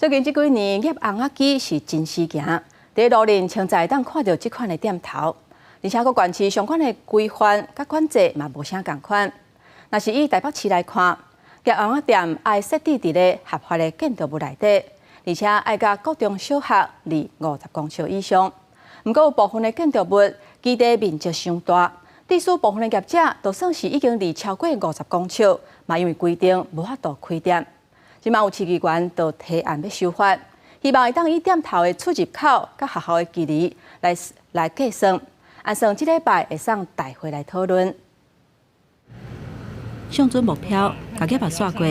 最近这几年，业红仔机是真时行，在路人常在当看到这款的店头，而且各县市相关的规范甲管制嘛无啥共款。若是以台北市来看，业红仔店爱设置伫咧合法的建筑物内底，而且爱甲各中小学离50公尺以上。不过有部分的建筑物基地面积伤大，地属部分的业者就算是已经离超过50公尺，嘛因为规定无法度开店。即马有市议员就提案要修法，希望会当以店头的出入口甲学校的距离来计算，按算即礼拜会送带回来讨论。上准目标，甲业也刷过，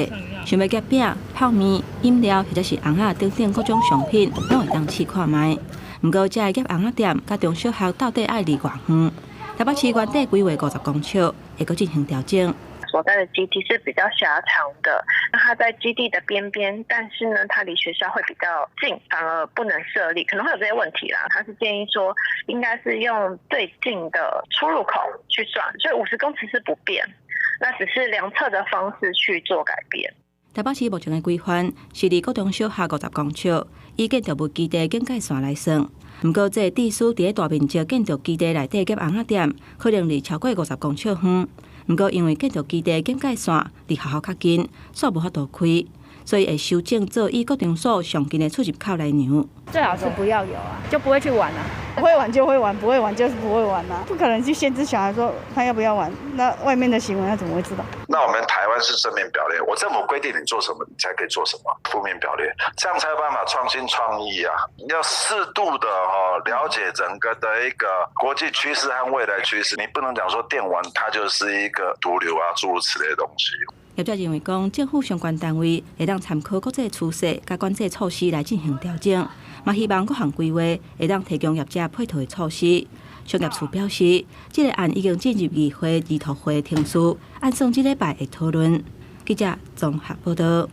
想要夹饼、泡面、饮料或者是红仔等各种商品，拢会当试看卖。不过，这个业红仔店甲中小学到底爱离偌远？台北市原地规划50公尺，会阁进行调整。所在的基地是比较狭长的，那它在基地的边边，但是呢，它离学校会比较近，反而不能设立，可能会有这些问题啦。他是建议说，应该是用最近的出入口去算，所以50公尺是不变，那只是量测的方式去做改变。台北市目前的规范是离各中小学50公尺，以建筑物基地境界线来算。不过，这地属伫大面积建筑基地内底业红仔店，可能离超过50公尺远。不过，因为建筑基地境界线离学校较近，所以无法度开，所以会修正做以各中所上近的出入口来量。最好是不要有啊，就不会去玩啊。会玩就会玩，不会玩就是不会玩啊。不可能去限制小孩说他要不要玩，那外面的行为他怎么会知道？那我们台湾是正面表列，我政府规定你做什么，你才可以做什么，负面表列，这样才有办法创新创意啊！你要适度的了解整个的一个国际趋势和未来趋势，你不能讲说电玩它就是一个毒瘤啊，诸如此类的东西。业者认为讲，政府相关单位会当参考国际趋势、甲管制措施来进行调整，嘛希望各项规划会当提供业者配套的措施。商业处表示，这个案已经进入议会、议图会听书，按算这礼拜会讨论。记者综合报道。